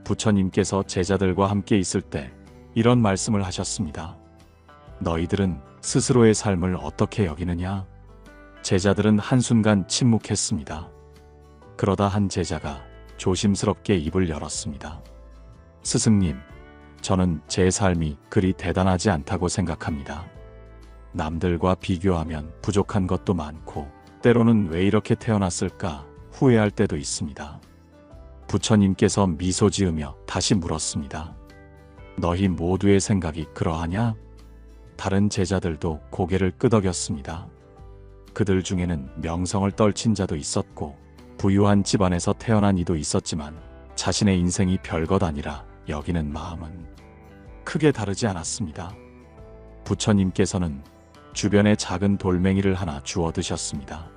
부처님께서 제자들과 함께 있을 때 이런 말씀을 하셨습니다. 너희들은 스스로의 삶을 어떻게 여기느냐? 제자들은 한순간 침묵했습니다. 그러다 한 제자가 조심스럽게 입을 열었습니다. 스승님, 저는 제 삶이 그리 대단하지 않다고 생각합니다. 남들과 비교하면 부족한 것도 많고 때로는 왜 이렇게 태어났을까 후회할 때도 있습니다. 부처님께서 미소 지으며 다시 물었습니다. 너희 모두의 생각이 그러하냐? 다른 제자들도 고개를 끄덕였습니다. 그들 중에는 명성을 떨친 자도 있었고 부유한 집안에서 태어난 이도 있었지만 자신의 인생이 별것 아니라 여기는 마음은 크게 다르지 않았습니다. 부처님께서는 주변에 작은 돌멩이를 하나 주워 드셨습니다.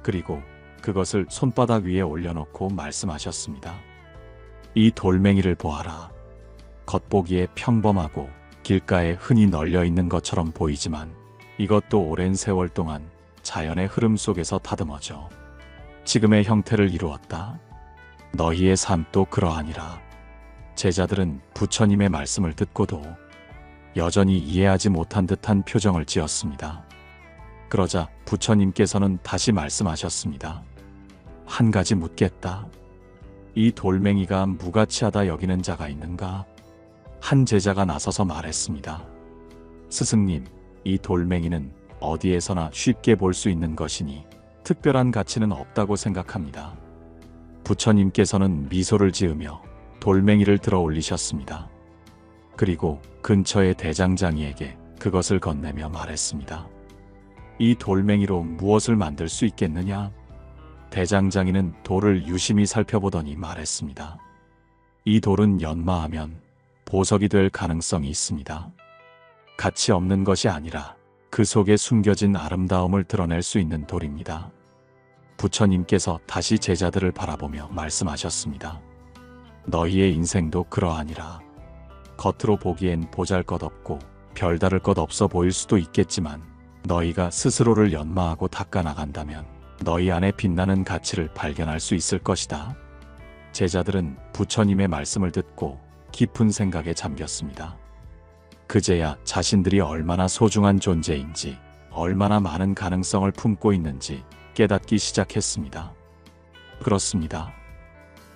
그리고 그것을 손바닥 위에 올려놓고 말씀하셨습니다. 이 돌멩이를 보아라. 겉보기에 평범하고 길가에 흔히 널려 있는 것처럼 보이지만 이것도 오랜 세월 동안 자연의 흐름 속에서 다듬어져 지금의 형태를 이루었다. 너희의 삶도 그러하니라. 제자들은 부처님의 말씀을 듣고도 여전히 이해하지 못한 듯한 표정을 지었습니다. 그러자 부처님께서는 다시 말씀하셨습니다. 한 가지 묻겠다. 이 돌멩이가 무가치하다 여기는 자가 있는가? 한 제자가 나서서 말했습니다. 스승님, 이 돌멩이는 어디에서나 쉽게 볼 수 있는 것이니 특별한 가치는 없다고 생각합니다. 부처님께서는 미소를 지으며 돌멩이를 들어 올리셨습니다. 그리고 근처의 대장장이에게 그것을 건네며 말했습니다. 이 돌멩이로 무엇을 만들 수 있겠느냐? 대장장이는 돌을 유심히 살펴보더니 말했습니다. 이 돌은 연마하면 보석이 될 가능성이 있습니다. 가치 없는 것이 아니라 그 속에 숨겨진 아름다움을 드러낼 수 있는 돌입니다. 부처님께서 다시 제자들을 바라보며 말씀하셨습니다. 너희의 인생도 그러하니라. 겉으로 보기엔 보잘것없고 별다를 것 없어 보일 수도 있겠지만 너희가 스스로를 연마하고 닦아나간다면 너희 안에 빛나는 가치를 발견할 수 있을 것이다. 제자들은 부처님의 말씀을 듣고 깊은 생각에 잠겼습니다. 그제야 자신들이 얼마나 소중한 존재인지, 얼마나 많은 가능성을 품고 있는지 깨닫기 시작했습니다. 그렇습니다.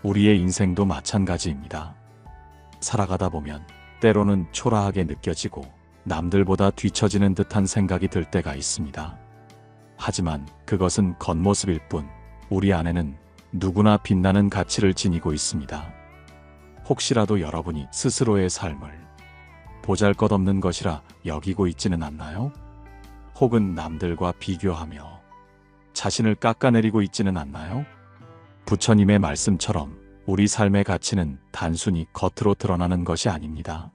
우리의 인생도 마찬가지입니다. 살아가다 보면 때로는 초라하게 느껴지고 남들보다 뒤처지는 듯한 생각이 들 때가 있습니다. 하지만 그것은 겉모습일 뿐 우리 안에는 누구나 빛나는 가치를 지니고 있습니다. 혹시라도 여러분이 스스로의 삶을 보잘것없는 것이라 여기고 있지는 않나요? 혹은 남들과 비교하며 자신을 깎아내리고 있지는 않나요? 부처님의 말씀처럼 우리 삶의 가치는 단순히 겉으로 드러나는 것이 아닙니다.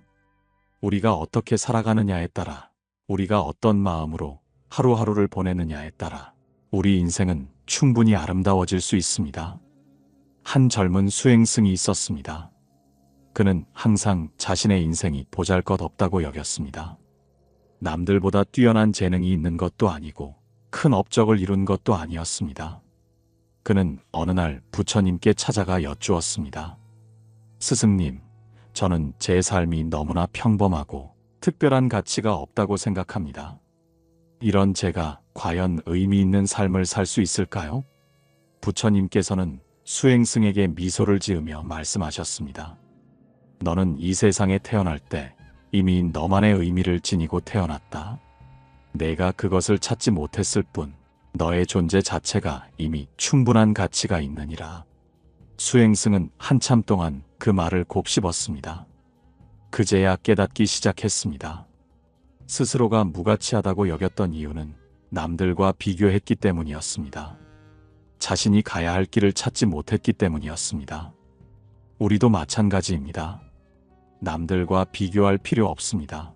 우리가 어떻게 살아가느냐에 따라, 우리가 어떤 마음으로 하루하루를 보내느냐에 따라 우리 인생은 충분히 아름다워질 수 있습니다. 한 젊은 수행승이 있었습니다. 그는 항상 자신의 인생이 보잘것없다고 여겼습니다. 남들보다 뛰어난 재능이 있는 것도 아니고 큰 업적을 이룬 것도 아니었습니다. 그는 어느 날 부처님께 찾아가 여쭈었습니다. 스승님, 저는 제 삶이 너무나 평범하고 특별한 가치가 없다고 생각합니다. 이런 제가 과연 의미 있는 삶을 살 수 있을까요? 부처님께서는 수행승에게 미소를 지으며 말씀하셨습니다. 너는 이 세상에 태어날 때 이미 너만의 의미를 지니고 태어났다. 내가 그것을 찾지 못했을 뿐 너의 존재 자체가 이미 충분한 가치가 있느니라. 수행승은 한참 동안 그 말을 곱씹었습니다. 그제야 깨닫기 시작했습니다. 스스로가 무가치하다고 여겼던 이유는 남들과 비교했기 때문이었습니다. 자신이 가야 할 길을 찾지 못했기 때문이었습니다. 우리도 마찬가지입니다. 남들과 비교할 필요 없습니다.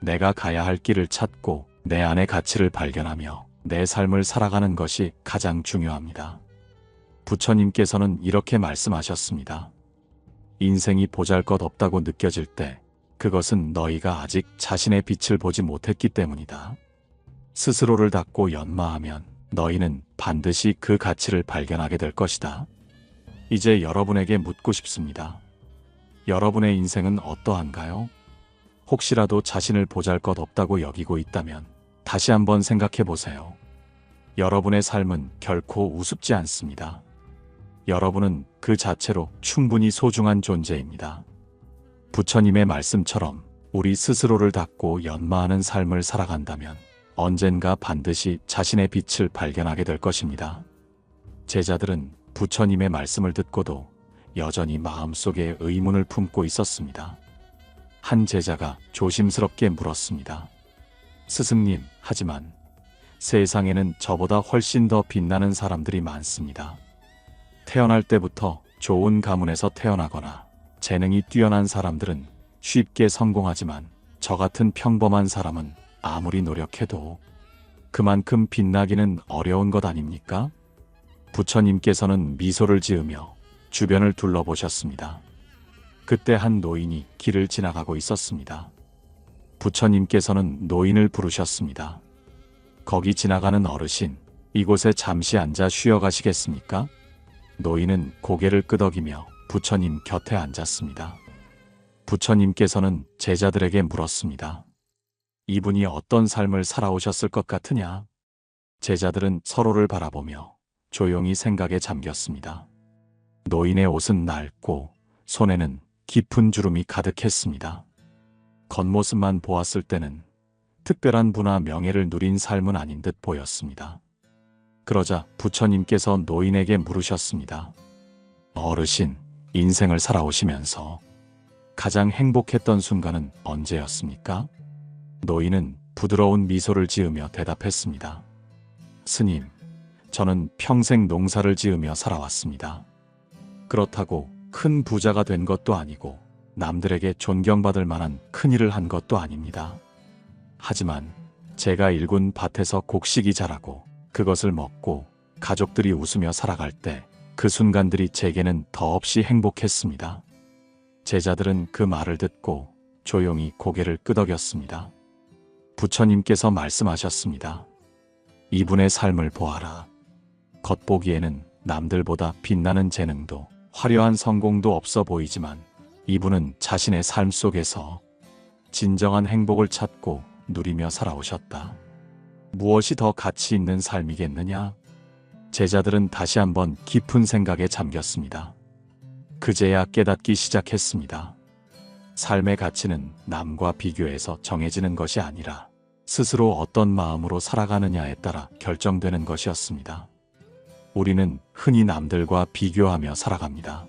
내가 가야 할 길을 찾고 내 안의 가치를 발견하며 내 삶을 살아가는 것이 가장 중요합니다. 부처님께서는 이렇게 말씀하셨습니다. 인생이 보잘것없다고 느껴질 때 그것은 너희가 아직 자신의 빛을 보지 못했기 때문이다. 스스로를 닫고 연마하면 너희는 반드시 그 가치를 발견하게 될 것이다. 이제 여러분에게 묻고 싶습니다. 여러분의 인생은 어떠한가요? 혹시라도 자신을 보잘것없다고 여기고 있다면 다시 한번 생각해 보세요. 여러분의 삶은 결코 우습지 않습니다. 여러분은 그 자체로 충분히 소중한 존재입니다. 부처님의 말씀처럼 우리 스스로를 닫고 연마하는 삶을 살아간다면 언젠가 반드시 자신의 빛을 발견하게 될 것입니다. 제자들은 부처님의 말씀을 듣고도 여전히 마음속에 의문을 품고 있었습니다. 한 제자가 조심스럽게 물었습니다. 스승님, 하지만 세상에는 저보다 훨씬 더 빛나는 사람들이 많습니다. 태어날 때부터 좋은 가문에서 태어나거나 재능이 뛰어난 사람들은 쉽게 성공하지만 저 같은 평범한 사람은 아무리 노력해도 그만큼 빛나기는 어려운 것 아닙니까? 부처님께서는 미소를 지으며 주변을 둘러보셨습니다. 그때 한 노인이 길을 지나가고 있었습니다. 부처님께서는 노인을 부르셨습니다. 거기 지나가는 어르신, 이곳에 잠시 앉아 쉬어 가시겠습니까? 노인은 고개를 끄덕이며 부처님 곁에 앉았습니다. 부처님께서는 제자들에게 물었습니다. 이분이 어떤 삶을 살아오셨을 것 같으냐? 제자들은 서로를 바라보며 조용히 생각에 잠겼습니다. 노인의 옷은 낡고 손에는 깊은 주름이 가득했습니다. 겉모습만 보았을 때는 특별한 부나 명예를 누린 삶은 아닌 듯 보였습니다. 그러자 부처님께서 노인에게 물으셨습니다. 어르신, 인생을 살아오시면서 가장 행복했던 순간은 언제였습니까? 노인은 부드러운 미소를 지으며 대답했습니다. 스님, 저는 평생 농사를 지으며 살아왔습니다. 그렇다고 큰 부자가 된 것도 아니고 남들에게 존경받을 만한 큰일을 한 것도 아닙니다. 하지만 제가 일군 밭에서 곡식이 자라고 그것을 먹고 가족들이 웃으며 살아갈 때 그 순간들이 제게는 더없이 행복했습니다. 제자들은 그 말을 듣고 조용히 고개를 끄덕였습니다. 부처님께서 말씀하셨습니다. 이분의 삶을 보아라. 겉보기에는 남들보다 빛나는 재능도 화려한 성공도 없어 보이지만 이분은 자신의 삶 속에서 진정한 행복을 찾고 누리며 살아오셨다. 무엇이 더 가치 있는 삶이겠느냐? 제자들은 다시 한번 깊은 생각에 잠겼습니다. 그제야 깨닫기 시작했습니다. 삶의 가치는 남과 비교해서 정해지는 것이 아니라 스스로 어떤 마음으로 살아가느냐에 따라 결정되는 것이었습니다. 우리는 흔히 남들과 비교하며 살아갑니다.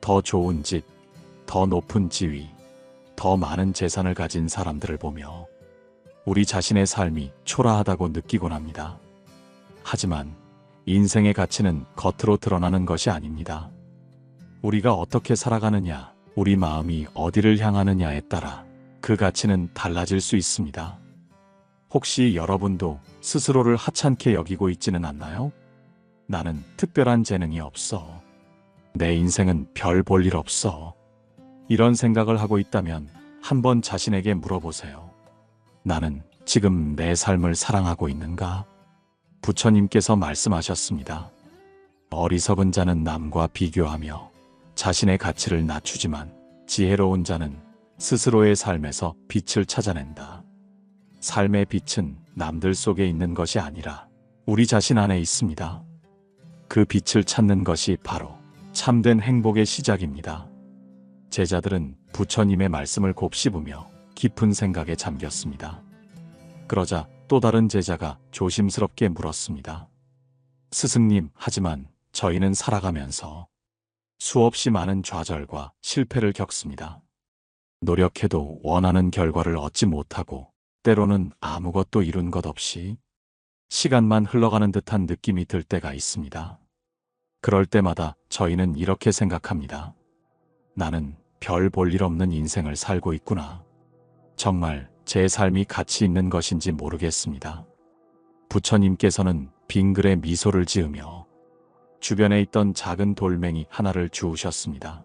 더 좋은 집, 더 높은 지위, 더 많은 재산을 가진 사람들을 보며 우리 자신의 삶이 초라하다고 느끼곤 합니다. 하지만 인생의 가치는 겉으로 드러나는 것이 아닙니다. 우리가 어떻게 살아가느냐, 우리 마음이 어디를 향하느냐에 따라 그 가치는 달라질 수 있습니다. 혹시 여러분도 스스로를 하찮게 여기고 있지는 않나요? 나는 특별한 재능이 없어. 내 인생은 별 볼 일 없어. 이런 생각을 하고 있다면 한번 자신에게 물어보세요. 나는 지금 내 삶을 사랑하고 있는가? 부처님께서 말씀하셨습니다. 어리석은 자는 남과 비교하며 자신의 가치를 낮추지만 지혜로운 자는 스스로의 삶에서 빛을 찾아낸다. 삶의 빛은 남들 속에 있는 것이 아니라 우리 자신 안에 있습니다. 그 빛을 찾는 것이 바로 참된 행복의 시작입니다. 제자들은 부처님의 말씀을 곱씹으며 깊은 생각에 잠겼습니다. 그러자 또 다른 제자가 조심스럽게 물었습니다. 스승님, 하지만 저희는 살아가면서 수없이 많은 좌절과 실패를 겪습니다. 노력해도 원하는 결과를 얻지 못하고 때로는 아무것도 이룬 것 없이 시간만 흘러가는 듯한 느낌이 들 때가 있습니다. 그럴 때마다 저희는 이렇게 생각합니다. 나는 별 볼 일 없는 인생을 살고 있구나. 정말 제 삶이 가치 있는 것인지 모르겠습니다. 부처님께서는 빙글에 미소를 지으며 주변에 있던 작은 돌멩이 하나를 주우셨습니다.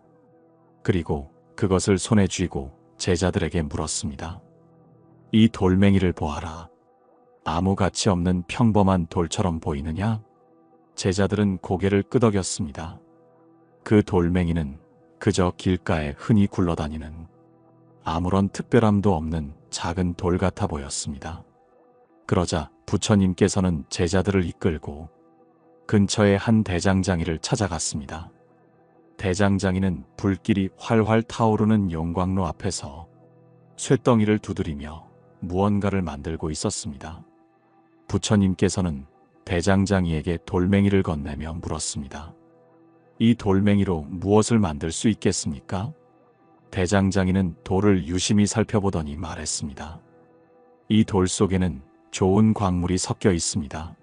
그리고 그것을 손에 쥐고 제자들에게 물었습니다. 이 돌멩이를 보아라. 아무 가치 없는 평범한 돌처럼 보이느냐? 제자들은 고개를 끄덕였습니다. 그 돌멩이는 그저 길가에 흔히 굴러다니는 아무런 특별함도 없는 작은 돌 같아 보였습니다. 그러자 부처님께서는 제자들을 이끌고 근처의 한 대장장이를 찾아갔습니다. 대장장이는 불길이 활활 타오르는 용광로 앞에서 쇳덩이를 두드리며 무언가를 만들고 있었습니다. 부처님께서는 대장장이에게 돌멩이를 건네며 물었습니다. 이 돌멩이로 무엇을 만들 수 있겠습니까? 대장장이는 돌을 유심히 살펴보더니 말했습니다. 이 돌 속에는 좋은 광물이 섞여 있습니다.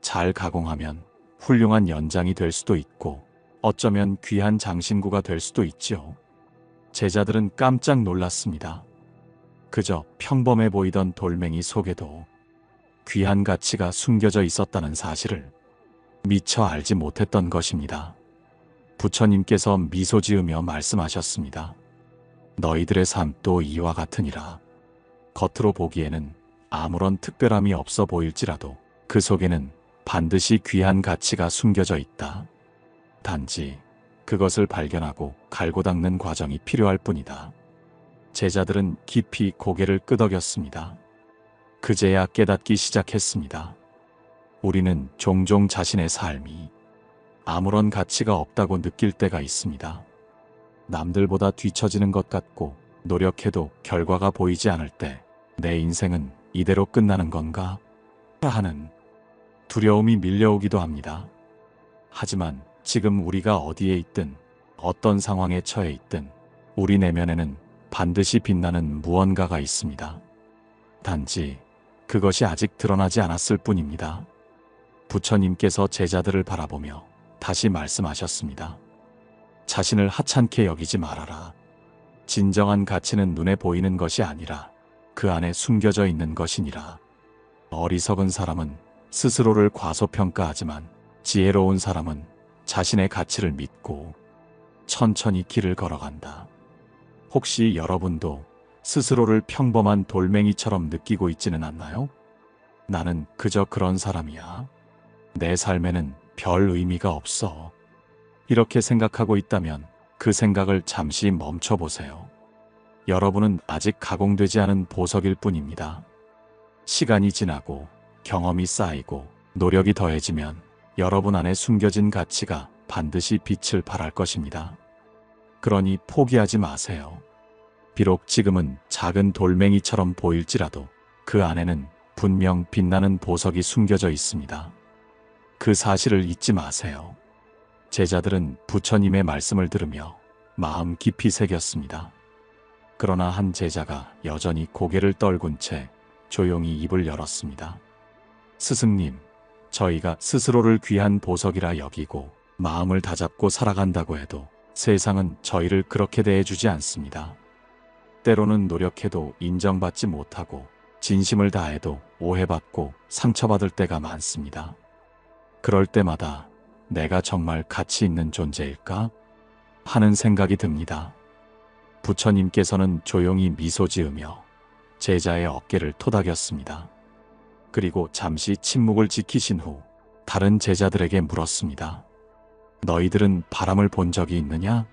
잘 가공하면 훌륭한 연장이 될 수도 있고 어쩌면 귀한 장신구가 될 수도 있지요. 제자들은 깜짝 놀랐습니다. 그저 평범해 보이던 돌멩이 속에도 귀한 가치가 숨겨져 있었다는 사실을 미처 알지 못했던 것입니다. 부처님께서 미소 지으며 말씀하셨습니다. 너희들의 삶도 이와 같으니라. 겉으로 보기에는 아무런 특별함이 없어 보일지라도 그 속에는 반드시 귀한 가치가 숨겨져 있다. 단지 그것을 발견하고 갈고 닦는 과정이 필요할 뿐이다. 제자들은 깊이 고개를 끄덕였습니다. 그제야 깨닫기 시작했습니다. 우리는 종종 자신의 삶이 아무런 가치가 없다고 느낄 때가 있습니다. 남들보다 뒤처지는 것 같고 노력해도 결과가 보이지 않을 때 내 인생은 이대로 끝나는 건가? 하는 두려움이 밀려오기도 합니다. 하지만 지금 우리가 어디에 있든 어떤 상황에 처해 있든 우리 내면에는 반드시 빛나는 무언가가 있습니다. 단지 그것이 아직 드러나지 않았을 뿐입니다. 부처님께서 제자들을 바라보며 다시 말씀하셨습니다. 자신을 하찮게 여기지 말아라. 진정한 가치는 눈에 보이는 것이 아니라 그 안에 숨겨져 있는 것이니라. 어리석은 사람은 스스로를 과소평가하지만 지혜로운 사람은 자신의 가치를 믿고 천천히 길을 걸어간다. 혹시 여러분도 스스로를 평범한 돌멩이처럼 느끼고 있지는 않나요? 나는 그저 그런 사람이야. 내 삶에는 별 의미가 없어. 이렇게 생각하고 있다면 그 생각을 잠시 멈춰보세요. 여러분은 아직 가공되지 않은 보석일 뿐입니다. 시간이 지나고 경험이 쌓이고 노력이 더해지면 여러분 안에 숨겨진 가치가 반드시 빛을 발할 것입니다. 그러니 포기하지 마세요. 비록 지금은 작은 돌멩이처럼 보일지라도 그 안에는 분명 빛나는 보석이 숨겨져 있습니다. 그 사실을 잊지 마세요. 제자들은 부처님의 말씀을 들으며 마음 깊이 새겼습니다. 그러나 한 제자가 여전히 고개를 떨군 채 조용히 입을 열었습니다. 스승님, 저희가 스스로를 귀한 보석이라 여기고 마음을 다잡고 살아간다고 해도 세상은 저희를 그렇게 대해주지 않습니다. 때로는 노력해도 인정받지 못하고 진심을 다해도 오해받고 상처받을 때가 많습니다. 그럴 때마다 내가 정말 가치 있는 존재일까? 하는 생각이 듭니다. 부처님께서는 조용히 미소 지으며 제자의 어깨를 토닥였습니다. 그리고 잠시 침묵을 지키신 후 다른 제자들에게 물었습니다. 너희들은 바람을 본 적이 있느냐?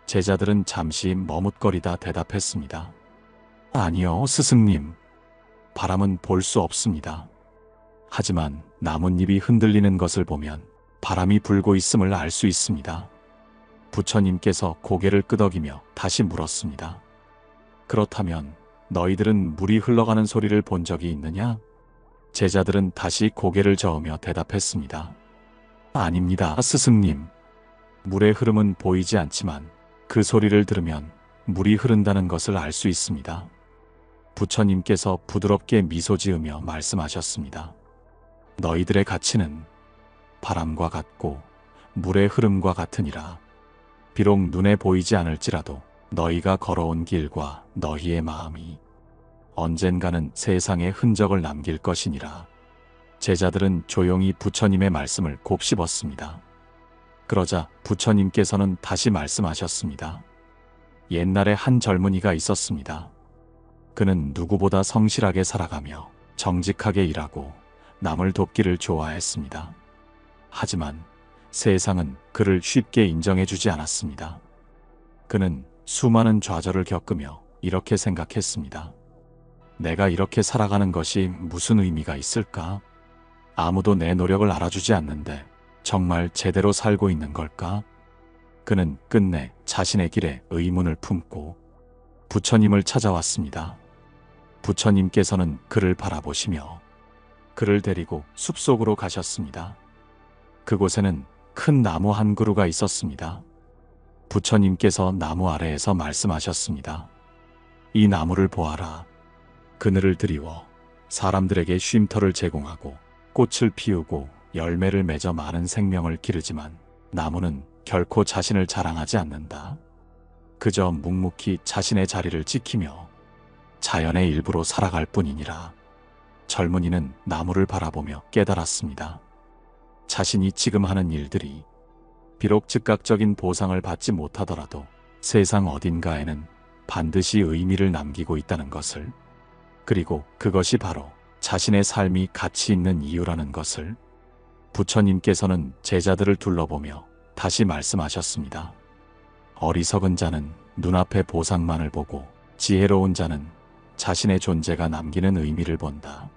제자들은 잠시 머뭇거리다 대답했습니다. 아니요, 스승님. 바람은 볼 수 없습니다. 하지만 나뭇잎이 흔들리는 것을 보면 바람이 불고 있음을 알 수 있습니다. 부처님께서 고개를 끄덕이며 다시 물었습니다. 그렇다면 너희들은 물이 흘러가는 소리를 본 적이 있느냐? 제자들은 다시 고개를 저으며 대답했습니다. 아닙니다, 스승님. 물의 흐름은 보이지 않지만 그 소리를 들으면 물이 흐른다는 것을 알 수 있습니다. 부처님께서 부드럽게 미소 지으며 말씀하셨습니다. 너희들의 가치는 바람과 같고 물의 흐름과 같으니라. 비록 눈에 보이지 않을지라도 너희가 걸어온 길과 너희의 마음이 언젠가는 세상에 흔적을 남길 것이니라. 제자들은 조용히 부처님의 말씀을 곱씹었습니다. 그러자 부처님께서는 다시 말씀하셨습니다. 옛날에 한 젊은이가 있었습니다. 그는 누구보다 성실하게 살아가며 정직하게 일하고 남을 돕기를 좋아했습니다. 하지만 세상은 그를 쉽게 인정해주지 않았습니다. 그는 수많은 좌절을 겪으며 이렇게 생각했습니다. 내가 이렇게 살아가는 것이 무슨 의미가 있을까? 아무도 내 노력을 알아주지 않는데 정말 제대로 살고 있는 걸까? 그는 끝내 자신의 길에 의문을 품고 부처님을 찾아왔습니다. 부처님께서는 그를 바라보시며 그를 데리고 숲속으로 가셨습니다. 그곳에는 큰 나무 한 그루가 있었습니다. 부처님께서 나무 아래에서 말씀하셨습니다. 이 나무를 보아라. 그늘을 드리워 사람들에게 쉼터를 제공하고 꽃을 피우고 열매를 맺어 많은 생명을 기르지만 나무는 결코 자신을 자랑하지 않는다. 그저 묵묵히 자신의 자리를 지키며 자연의 일부로 살아갈 뿐이니라. 젊은이는 나무를 바라보며 깨달았습니다. 자신이 지금 하는 일들이 비록 즉각적인 보상을 받지 못하더라도 세상 어딘가에는 반드시 의미를 남기고 있다는 것을, 그리고 그것이 바로 자신의 삶이 가치 있는 이유라는 것을. 부처님께서는 제자들을 둘러보며 다시 말씀하셨습니다. 어리석은 자는 눈앞의 보상만을 보고 지혜로운 자는 자신의 존재가 남기는 의미를 본다.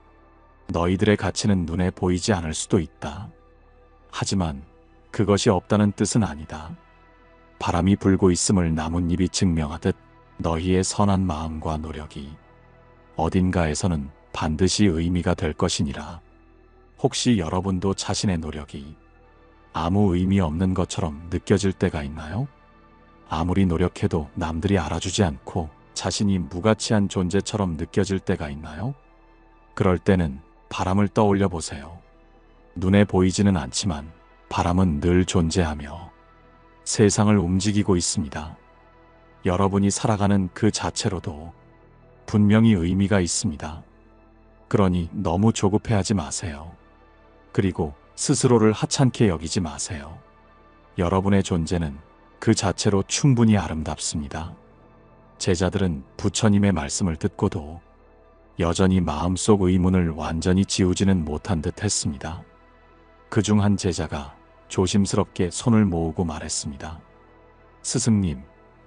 너희들의 가치는 눈에 보이지 않을 수도 있다. 하지만 그것이 없다는 뜻은 아니다. 바람이 불고 있음을 나뭇잎이 증명하듯 너희의 선한 마음과 노력이 어딘가에서는 반드시 의미가 될 것이니라. 혹시 여러분도 자신의 노력이 아무 의미 없는 것처럼 느껴질 때가 있나요? 아무리 노력해도 남들이 알아주지 않고 자신이 무가치한 존재처럼 느껴질 때가 있나요? 그럴 때는 바람을 떠올려 보세요. 눈에 보이지는 않지만 바람은 늘 존재하며 세상을 움직이고 있습니다. 여러분이 살아가는 그 자체로도 분명히 의미가 있습니다. 그러니 너무 조급해하지 마세요. 그리고 스스로를 하찮게 여기지 마세요. 여러분의 존재는 그 자체로 충분히 아름답습니다. 제자들은 부처님의 말씀을 듣고도 여전히 마음속 의문을 완전히 지우지는 못한 듯 했습니다. 그중 한 제자가 조심스럽게 손을 모으고 말했습니다. 스승님,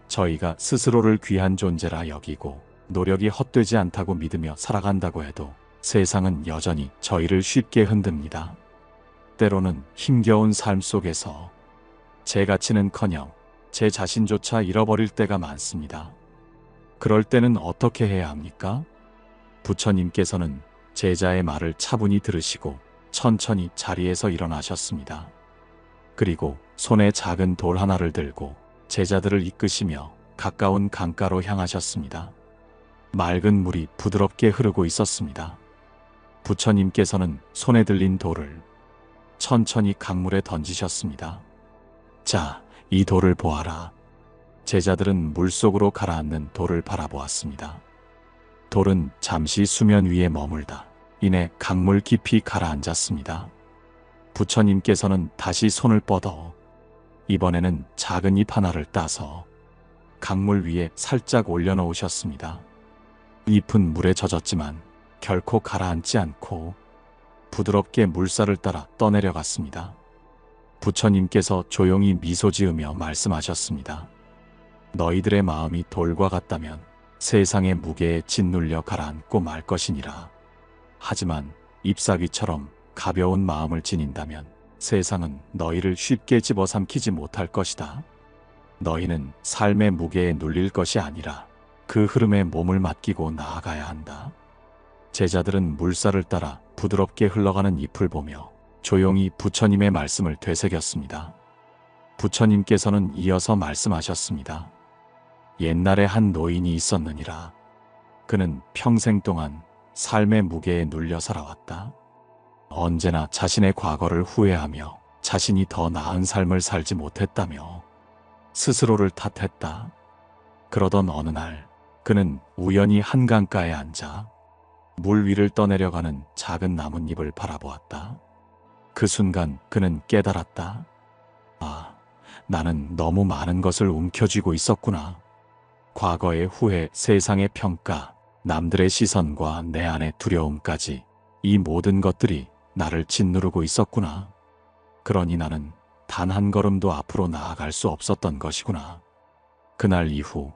저희가 스스로를 귀한 존재라 여기고 노력이 헛되지 않다고 믿으며 살아간다고 해도 세상은 여전히 저희를 쉽게 흔듭니다. 때로는 힘겨운 삶 속에서 제 가치는커녕 제 자신조차 잃어버릴 때가 많습니다. 그럴 때는 어떻게 해야 합니까? 부처님께서는 제자의 말을 차분히 들으시고 천천히 자리에서 일어나셨습니다. 그리고 손에 작은 돌 하나를 들고 제자들을 이끄시며 가까운 강가로 향하셨습니다. 맑은 물이 부드럽게 흐르고 있었습니다. 부처님께서는 손에 들린 돌을 천천히 강물에 던지셨습니다. 자, 이 돌을 보아라. 제자들은 물속으로 가라앉는 돌을 바라보았습니다. 돌은 잠시 수면 위에 머물다 이내 강물 깊이 가라앉았습니다. 부처님께서는 다시 손을 뻗어 이번에는 작은 잎 하나를 따서 강물 위에 살짝 올려놓으셨습니다. 잎은 물에 젖었지만 결코 가라앉지 않고 부드럽게 물살을 따라 떠내려갔습니다. 부처님께서 조용히 미소 지으며 말씀하셨습니다. 너희들의 마음이 돌과 같다면 세상의 무게에 짓눌려 가라앉고 말 것이니라. 하지만 잎사귀처럼 가벼운 마음을 지닌다면 세상은 너희를 쉽게 집어삼키지 못할 것이다. 너희는 삶의 무게에 눌릴 것이 아니라 그 흐름에 몸을 맡기고 나아가야 한다. 제자들은 물살을 따라 부드럽게 흘러가는 잎을 보며 조용히 부처님의 말씀을 되새겼습니다. 부처님께서는 이어서 말씀하셨습니다. 옛날에 한 노인이 있었느니라. 그는 평생 동안 삶의 무게에 눌려 살아왔다. 언제나 자신의 과거를 후회하며 자신이 더 나은 삶을 살지 못했다며 스스로를 탓했다. 그러던 어느 날 그는 우연히 한강가에 앉아 물 위를 떠내려가는 작은 나뭇잎을 바라보았다. 그 순간 그는 깨달았다. 아, 나는 너무 많은 것을 움켜쥐고 있었구나. 과거의 후회, 세상의 평가, 남들의 시선과 내 안의 두려움까지 이 모든 것들이 나를 짓누르고 있었구나. 그러니 나는 단 한 걸음도 앞으로 나아갈 수 없었던 것이구나. 그날 이후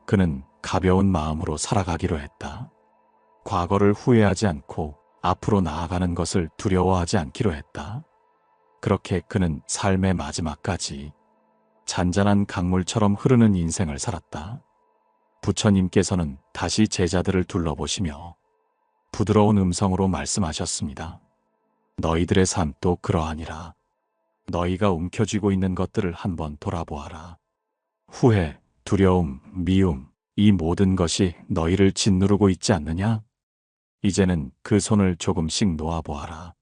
그는 가벼운 마음으로 살아가기로 했다. 과거를 후회하지 않고 앞으로 나아가는 것을 두려워하지 않기로 했다. 그렇게 그는 삶의 마지막까지 잔잔한 강물처럼 흐르는 인생을 살았다. 부처님께서는 다시 제자들을 둘러보시며 부드러운 음성으로 말씀하셨습니다. 너희들의 삶도 그러하니라. 너희가 움켜쥐고 있는 것들을 한번 돌아보아라. 후회, 두려움, 미움, 이 모든 것이 너희를 짓누르고 있지 않느냐? 이제는 그 손을 조금씩 놓아보아라.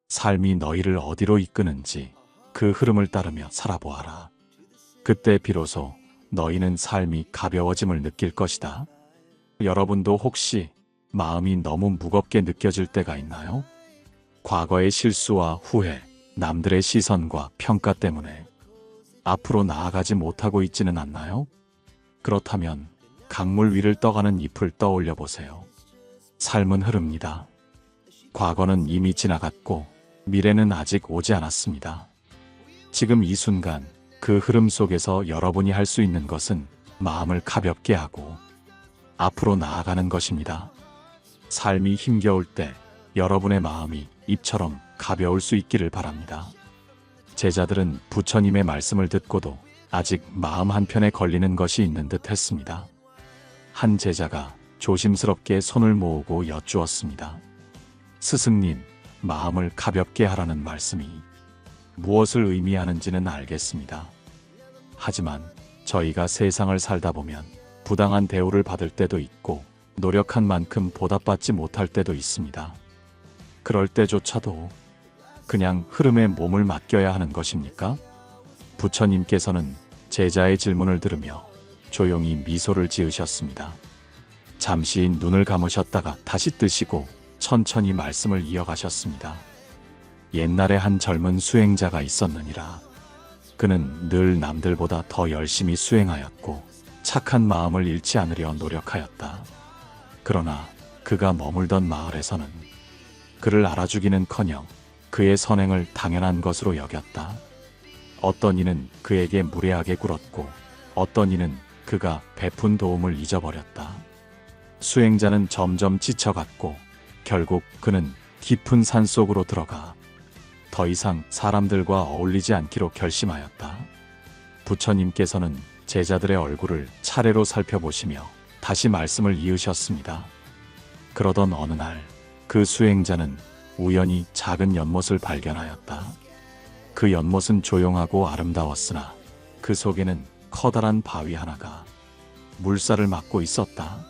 삶이 너희를 어디로 이끄는지 그 흐름을 따르며 살아보아라. 그때 비로소 너희는 삶이 가벼워짐을 느낄 것이다. 여러분도 혹시 마음이 너무 무겁게 느껴질 때가 있나요? 과거의 실수와 후회, 남들의 시선과 평가 때문에 앞으로 나아가지 못하고 있지는 않나요? 그렇다면 강물 위를 떠가는 잎을 떠올려 보세요. 삶은 흐릅니다. 과거는 이미 지나갔고 미래는 아직 오지 않았습니다. 지금 이 순간 그 흐름 속에서 여러분이 할 수 있는 것은 마음을 가볍게 하고 앞으로 나아가는 것입니다. 삶이 힘겨울 때 여러분의 마음이 잎처럼 가벼울 수 있기를 바랍니다. 제자들은 부처님의 말씀을 듣고도 아직 마음 한편에 걸리는 것이 있는 듯 했습니다. 한 제자가 조심스럽게 손을 모으고 여쭈었습니다. 스승님, 마음을 가볍게 하라는 말씀이 무엇을 의미하는지는 알겠습니다. 하지만 저희가 세상을 살다 보면 부당한 대우를 받을 때도 있고 노력한 만큼 보답받지 못할 때도 있습니다. 그럴 때조차도 그냥 흐름에 몸을 맡겨야 하는 것입니까? 부처님께서는 제자의 질문을 들으며 조용히 미소를 지으셨습니다. 잠시 눈을 감으셨다가 다시 뜨시고 천천히 말씀을 이어가셨습니다. 옛날에 한 젊은 수행자가 있었느니라. 그는 늘 남들보다 더 열심히 수행하였고 착한 마음을 잃지 않으려 노력하였다. 그러나 그가 머물던 마을에서는 그를 알아주기는커녕 그의 선행을 당연한 것으로 여겼다. 어떤 이는 그에게 무례하게 굴었고 어떤 이는 그가 베푼 도움을 잊어버렸다. 수행자는 점점 지쳐갔고 결국 그는 깊은 산속으로 들어가 더 이상 사람들과 어울리지 않기로 결심하였다. 부처님께서는 제자들의 얼굴을 차례로 살펴보시며 다시 말씀을 이으셨습니다. 그러던 어느 날 그 수행자는 우연히 작은 연못을 발견하였다. 그 연못은 조용하고 아름다웠으나 그 속에는 커다란 바위 하나가 물살을 막고 있었다.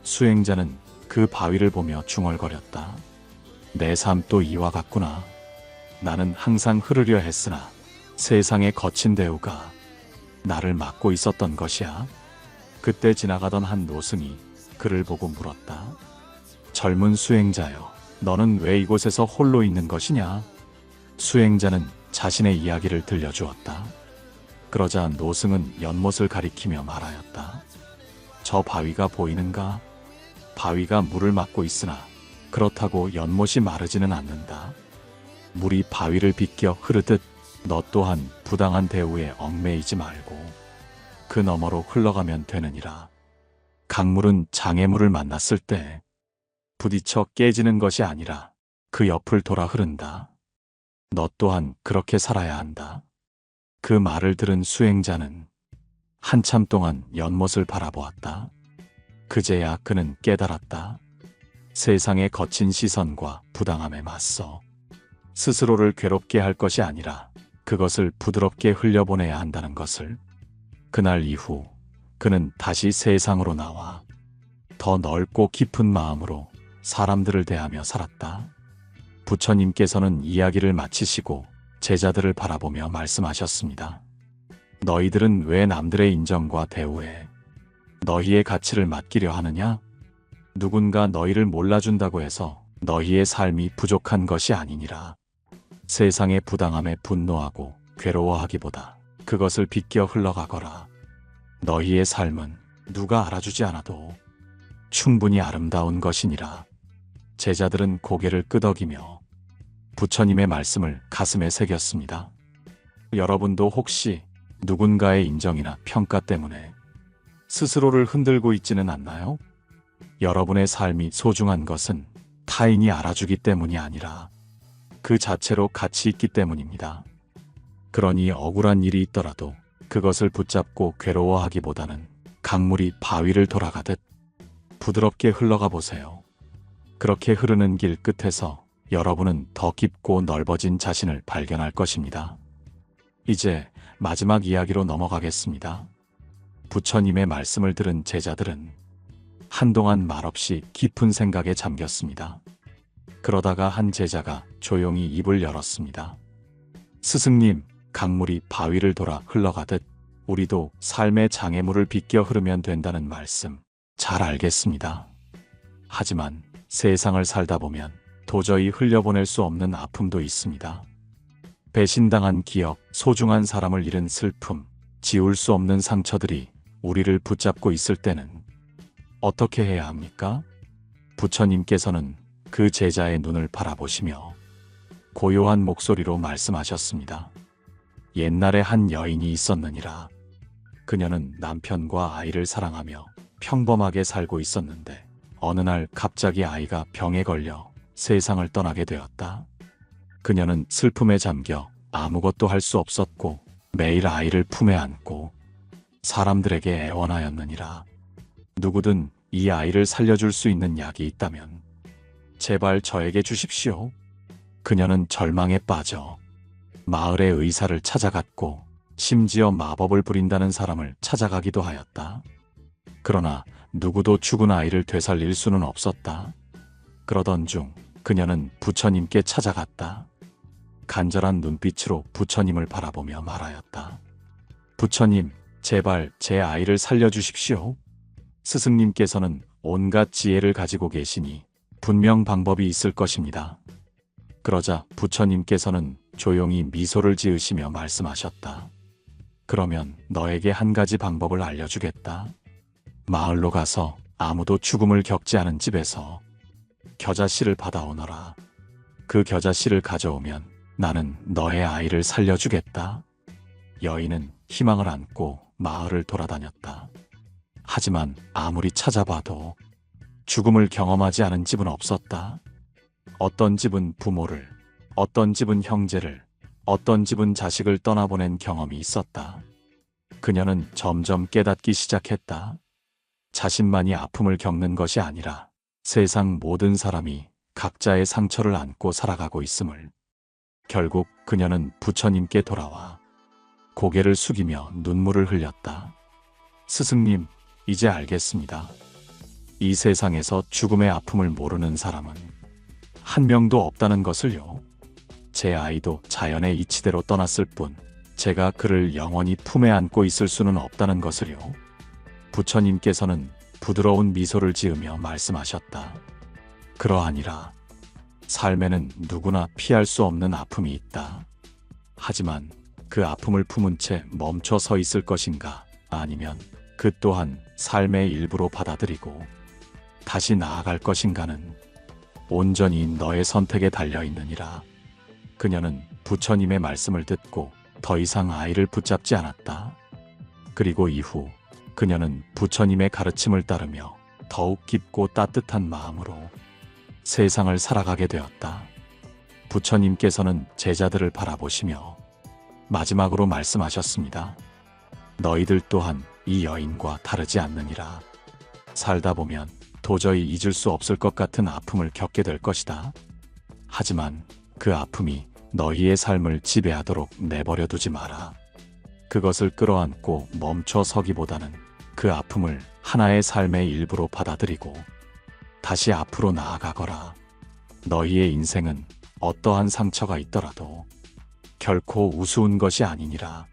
수행자는 그 바위를 보며 중얼거렸다. 내 삶도 이와 같구나. 나는 항상 흐르려 했으나 세상의 거친 대우가 나를 막고 있었던 것이야. 그때 지나가던 한 노승이 그를 보고 물었다. 젊은 수행자여, 너는 왜 이곳에서 홀로 있는 것이냐? 수행자는 자신의 이야기를 들려주었다. 그러자 노승은 연못을 가리키며 말하였다. 저 바위가 보이는가? 바위가 물을 막고 있으나 그렇다고 연못이 마르지는 않는다. 물이 바위를 비껴 흐르듯 너 또한 부당한 대우에 얽매이지 말고 그 너머로 흘러가면 되느니라. 강물은 장애물을 만났을 때 부딪혀 깨지는 것이 아니라 그 옆을 돌아 흐른다. 너 또한 그렇게 살아야 한다. 그 말을 들은 수행자는 한참 동안 연못을 바라보았다. 그제야 그는 깨달았다. 세상의 거친 시선과 부당함에 맞서 스스로를 괴롭게 할 것이 아니라 그것을 부드럽게 흘려보내야 한다는 것을. 그날 이후 그는 다시 세상으로 나와 더 넓고 깊은 마음으로 사람들을 대하며 살았다. 부처님께서는 이야기를 마치시고 제자들을 바라보며 말씀하셨습니다. 너희들은 왜 남들의 인정과 대우에 너희의 가치를 맡기려 하느냐? 누군가 너희를 몰라준다고 해서 너희의 삶이 부족한 것이 아니니라. 세상의 부당함에 분노하고 괴로워하기보다 그것을 비껴 흘러가거라. 너희의 삶은 누가 알아주지 않아도 충분히 아름다운 것이니라. 제자들은 고개를 끄덕이며 부처님의 말씀을 가슴에 새겼습니다. 여러분도 혹시 누군가의 인정이나 평가 때문에 스스로를 흔들고 있지는 않나요? 여러분의 삶이 소중한 것은 타인이 알아주기 때문이 아니라 그 자체로 가치 있기 때문입니다. 그러니 억울한 일이 있더라도 그것을 붙잡고 괴로워하기보다는 강물이 바위를 돌아가듯 부드럽게 흘러가 보세요. 그렇게 흐르는 길 끝에서 여러분은 더 깊고 넓어진 자신을 발견할 것입니다. 이제 마지막 이야기로 넘어가겠습니다. 부처님의 말씀을 들은 제자들은 한동안 말없이 깊은 생각에 잠겼습니다. 그러다가 한 제자가 조용히 입을 열었습니다. 스승님, 강물이 바위를 돌아 흘러가듯 우리도 삶의 장애물을 비껴 흐르면 된다는 말씀 잘 알겠습니다. 하지만 세상을 살다 보면 도저히 흘려보낼 수 없는 아픔도 있습니다. 배신당한 기억, 소중한 사람을 잃은 슬픔, 지울 수 없는 상처들이 우리를 붙잡고 있을 때는 어떻게 해야 합니까? 부처님께서는 그 제자의 눈을 바라보시며 고요한 목소리로 말씀하셨습니다. 옛날에 한 여인이 있었느니라. 그녀는 남편과 아이를 사랑하며 평범하게 살고 있었는데 어느 날 갑자기 아이가 병에 걸려 세상을 떠나게 되었다. 그녀는 슬픔에 잠겨 아무것도 할 수 없었고 매일 아이를 품에 안고 사람들에게 애원하였느니라. 누구든 이 아이를 살려줄 수 있는 약이 있다면 제발 저에게 주십시오. 그녀는 절망에 빠져 마을의 의사를 찾아갔고 심지어 마법을 부린다는 사람을 찾아가기도 하였다. 그러나 누구도 죽은 아이를 되살릴 수는 없었다. 그러던 중 그녀는 부처님께 찾아갔다. 간절한 눈빛으로 부처님을 바라보며 말하였다. 부처님, 제발 제 아이를 살려주십시오. 스승님께서는 온갖 지혜를 가지고 계시니 분명 방법이 있을 것입니다. 그러자 부처님께서는 조용히 미소를 지으시며 말씀하셨다. 그러면 너에게 한 가지 방법을 알려주겠다. 마을로 가서 아무도 죽음을 겪지 않은 집에서 겨자씨를 받아오너라. 그 겨자씨를 가져오면 나는 너의 아이를 살려주겠다. 여인은 희망을 안고 마을을 돌아다녔다. 하지만 아무리 찾아봐도 죽음을 경험하지 않은 집은 없었다. 어떤 집은 부모를, 어떤 집은 형제를, 어떤 집은 자식을 떠나보낸 경험이 있었다. 그녀는 점점 깨닫기 시작했다. 자신만이 아픔을 겪는 것이 아니라 세상 모든 사람이 각자의 상처를 안고 살아가고 있음을. 결국 그녀는 부처님께 돌아와 고개를 숙이며 눈물을 흘렸다. 스승님, 이제 알겠습니다. 이 세상에서 죽음의 아픔을 모르는 사람은 한 명도 없다는 것을요. 제 아이도 자연의 이치대로 떠났을 뿐 제가 그를 영원히 품에 안고 있을 수는 없다는 것을요. 부처님께서는 부드러운 미소를 지으며 말씀하셨다. 그러하니라. 삶에는 누구나 피할 수 없는 아픔이 있다. 하지만 그 아픔을 품은 채 멈춰 서 있을 것인가, 아니면 그 또한 삶의 일부로 받아들이고 다시 나아갈 것인가는 온전히 너의 선택에 달려있느니라. 그녀는 부처님의 말씀을 듣고 더 이상 아이를 붙잡지 않았다. 그리고 이후 그녀는 부처님의 가르침을 따르며 더욱 깊고 따뜻한 마음으로 세상을 살아가게 되었다. 부처님께서는 제자들을 바라보시며 마지막으로 말씀하셨습니다. 너희들 또한 이 여인과 다르지 않느니라. 살다 보면 도저히 잊을 수 없을 것 같은 아픔을 겪게 될 것이다. 하지만 그 아픔이 너희의 삶을 지배하도록 내버려 두지 마라. 그것을 끌어안고 멈춰 서기보다는 그 아픔을 하나의 삶의 일부로 받아들이고 다시 앞으로 나아가거라. 너희의 인생은 어떠한 상처가 있더라도 결코 우스운 것이 아니니라.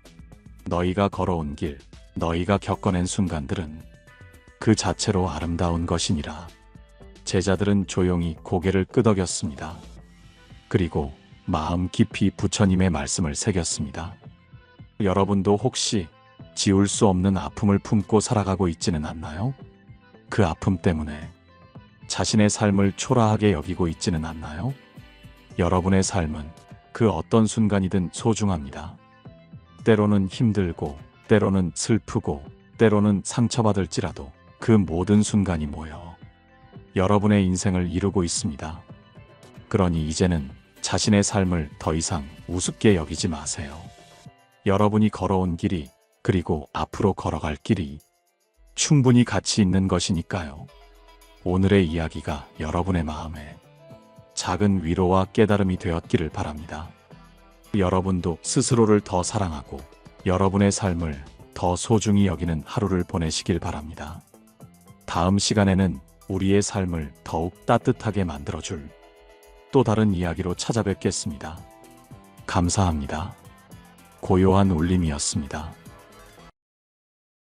너희가 걸어온 길, 너희가 겪어낸 순간들은 그 자체로 아름다운 것이니라. 제자들은 조용히 고개를 끄덕였습니다. 그리고 마음 깊이 부처님의 말씀을 새겼습니다. 여러분도 혹시 지울 수 없는 아픔을 품고 살아가고 있지는 않나요? 그 아픔 때문에 자신의 삶을 초라하게 여기고 있지는 않나요? 여러분의 삶은 그 어떤 순간이든 소중합니다. 때로는 힘들고, 때로는 슬프고, 때로는 상처받을지라도 그 모든 순간이 모여 여러분의 인생을 이루고 있습니다. 그러니 이제는 자신의 삶을 더 이상 우습게 여기지 마세요. 여러분이 걸어온 길이, 그리고 앞으로 걸어갈 길이 충분히 가치 있는 것이니까요. 오늘의 이야기가 여러분의 마음에 작은 위로와 깨달음이 되었기를 바랍니다. 여러분도 스스로를 더 사랑하고 여러분의 삶을 더 소중히 여기는 하루를 보내시길 바랍니다. 다음 시간에는 우리의 삶을 더욱 따뜻하게 만들어줄 또 다른 이야기로 찾아뵙겠습니다. 감사합니다. 고요한 울림이었습니다.